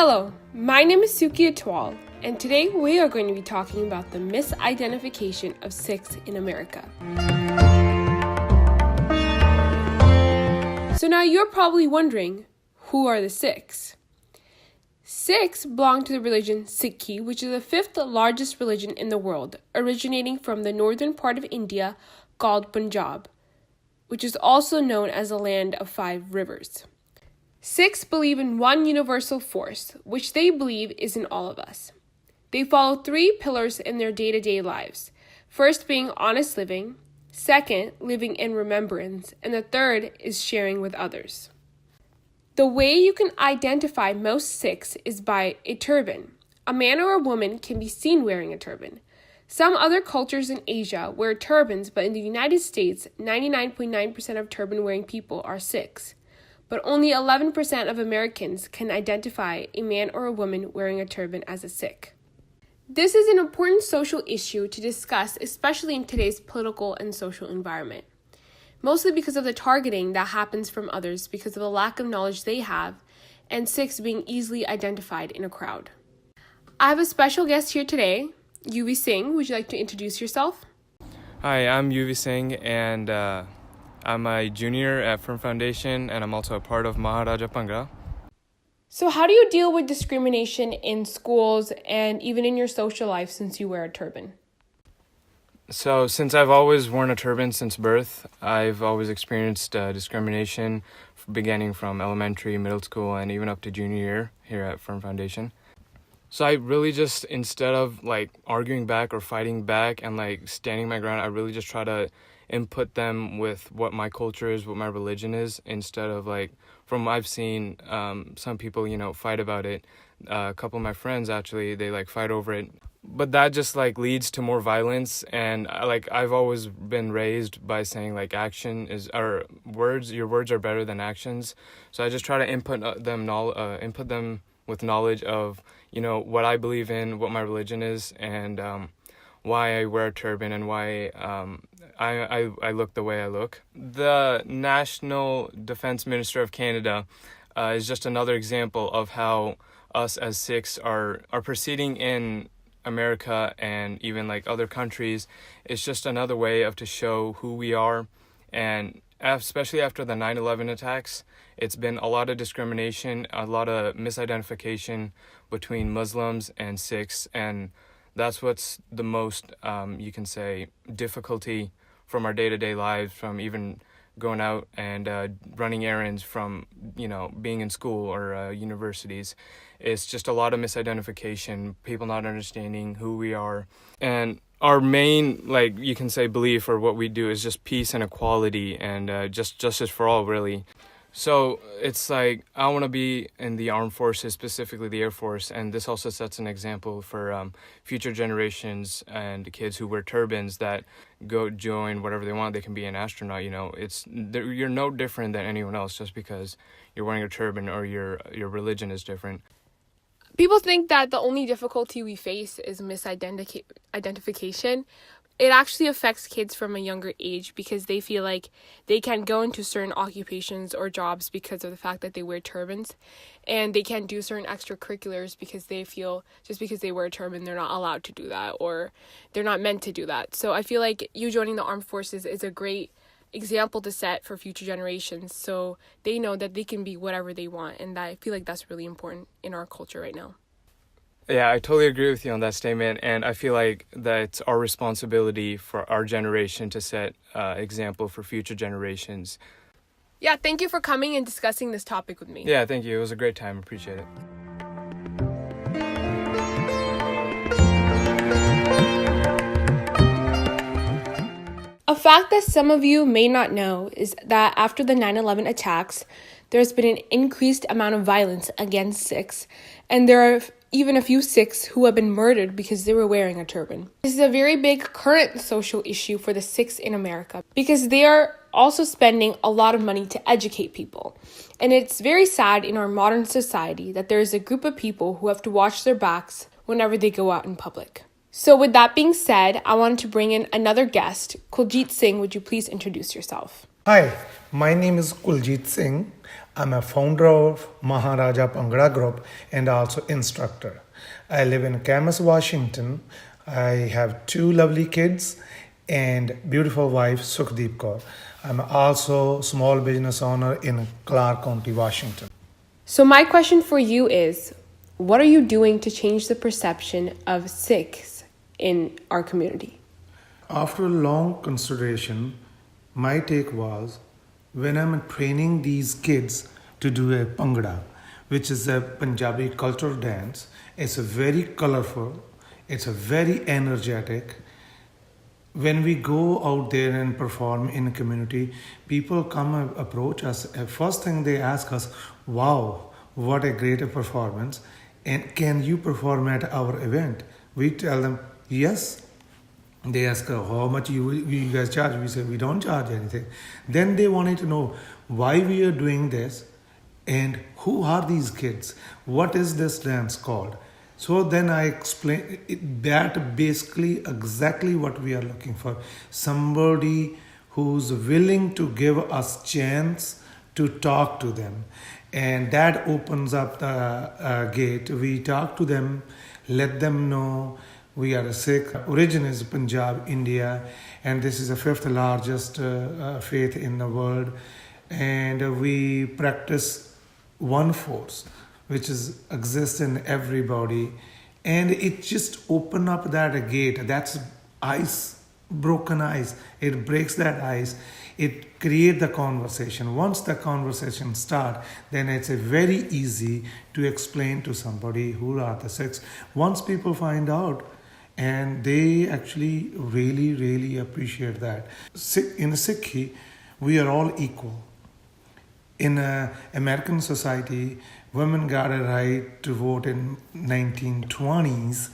Hello, my name is Suki Atwal, and today we are going to be talking about the misidentification of Sikhs in America. So now you're probably wondering, who are the Sikhs? Sikhs belong to the religion Sikhi, which is the fifth largest religion in the world, originating from the northern part of India called Punjab, which is also known as the land of 5 rivers. Sikhs believe in one universal force, which they believe is in all of us. They follow 3 pillars in their day-to-day lives. First being honest living, second, living in remembrance, and the third is sharing with others. The way you can identify most Sikhs is by a turban. A man or a woman can be seen wearing a turban. Some other cultures in Asia wear turbans, but in the United States, 99.9% of turban-wearing people are Sikhs. But only 11% of Americans can identify a man or a woman wearing a turban as a Sikh. This is an important social issue to discuss, especially in today's political and social environment, mostly because of the targeting that happens from others because of the lack of knowledge they have, and Sikhs being easily identified in a crowd. I have a special guest here today, Yuvi Singh. Would you like to introduce yourself? Hi, I'm Yuvi Singh, and I'm a junior at Firm Foundation, and I'm also a part of Maharaja Bhangra. So how do you deal with discrimination in schools and even in your social life since you wear a turban? So since I've always worn a turban since birth, I've always experienced discrimination beginning from elementary, middle school, and even up to junior year here at Firm Foundation. So I really just, instead of arguing back or fighting back and standing my ground, I really just try to input them with what my culture is, what my religion is, instead of from what I've seen, some people, fight about it. A couple of my friends actually, they fight over it. But that just leads to more violence, and I've always been raised by saying action is, or words, your words are better than actions. So I just try to input them with knowledge of what I believe in, what my religion is, and why I wear a turban and why I look the way I look. The National Defense Minister of Canada is just another example of how us as Sikhs are proceeding in America and even other countries. It's just another way to show who we are, and especially after the 9/11 attacks, it's been a lot of discrimination, a lot of misidentification between Muslims and Sikhs, and that's what's the most, you can say, difficulty from our day-to-day lives, from even going out and running errands, from, being in school or universities. It's just a lot of misidentification, people not understanding who we are. And our main, you can say, belief or what we do is just peace and equality and just justice for all, really. So it's I want to be in the armed forces, specifically the Air Force, and this also sets an example for future generations and kids who wear turbans that go join whatever they want. They can be an astronaut. You're no different than anyone else just because you're wearing a turban or your religion is different. People think that the only difficulty we face is misidentification. It actually affects kids from a younger age because they feel like they can't go into certain occupations or jobs because of the fact that they wear turbans, and they can't do certain extracurriculars because they feel just because they wear a turban they're not allowed to do that or they're not meant to do that. So I feel like you joining the armed forces is a great example to set for future generations, so they know that they can be whatever they want, and I feel like that's really important in our culture right now. Yeah, I totally agree with you on that statement, and I feel like that it's our responsibility for our generation to set example for future generations. Yeah, thank you for coming and discussing this topic with me. Yeah, thank you. It was a great time. Appreciate it. A fact that some of you may not know is that after the 9/11 attacks, there's been an increased amount of violence against Sikhs, and there are even a few Sikhs who have been murdered because they were wearing a turban. This is a very big current social issue for the Sikhs in America because they are also spending a lot of money to educate people. And it's very sad in our modern society that there is a group of people who have to watch their backs whenever they go out in public. So with that being said, I wanted to bring in another guest. Kuljit Singh, would you please introduce yourself? Hi, my name is Kuljit Singh. I'm a founder of Maharaja Bhangra Group and also instructor. I live in Camas, Washington. I have 2 lovely kids and beautiful wife Sukhdeep Kaur. I'm also small business owner in Clark County, Washington. So my question for you is, what are you doing to change the perception of Sikhs in our community? After a long consideration, my take was when I'm training these kids to do a Bhangra, which is a Punjabi cultural dance, it's a very colorful, it's a very energetic. When we go out there and perform in a community, people come and approach us. First thing they ask us, wow, what a great performance. And can you perform at our event? We tell them, yes. They ask how much you guys charge. We say we don't charge anything. Then they wanted to know why we are doing this and who are these kids? What is this dance called? So then I explain that basically exactly what we are looking for. Somebody who's willing to give us chance to talk to them. And that opens up the gate. We talk to them, let them know we are a Sikh. Origin is Punjab, India, and this is the 5th largest faith in the world. And we practice one force, which exists in everybody. And it just open up that gate. That's ice, broken ice. It breaks that ice. It creates the conversation. Once the conversation starts, then it's a very easy to explain to somebody who are the Sikhs. Once people find out, and they actually really, really appreciate that. In Sikhi, we are all equal. In American society, women got a right to vote in 1920s,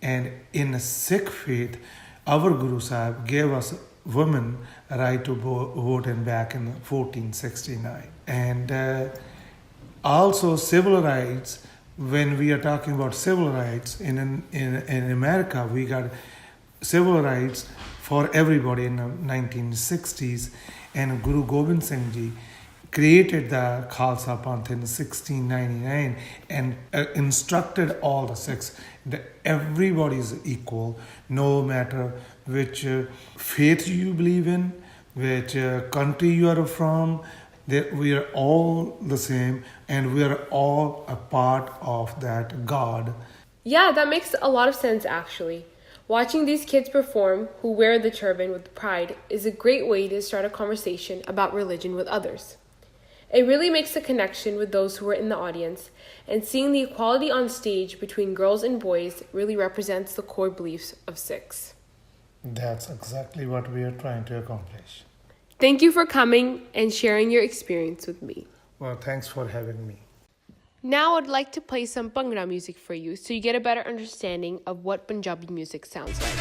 and in a Sikh faith, our Guru Sahib gave us women a right to vote back in 1469. And also civil rights. When we are talking about civil rights in America, we got civil rights for everybody in the 1960s, and Guru Gobind Singh Ji created the Khalsa Panth in 1699 and instructed all the Sikhs that everybody is equal, no matter which faith you believe in, which country you are from. We are all the same, and we are all a part of that God. Yeah, that makes a lot of sense actually. Watching these kids perform who wear the turban with pride is a great way to start a conversation about religion with others. It really makes a connection with those who are in the audience, and seeing the equality on stage between girls and boys really represents the core beliefs of Sikhs. That's exactly what we are trying to accomplish. Thank you for coming and sharing your experience with me. Well, thanks for having me. Now I'd like to play some Bhangra music for you so you get a better understanding of what Punjabi music sounds like.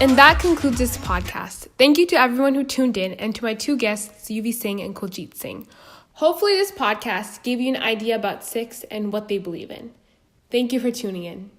And that concludes this podcast. Thank you to everyone who tuned in and to my 2 guests, Yuvi Singh and Kuljit Singh. Hopefully this podcast gave you an idea about Sikhs and what they believe in. Thank you for tuning in.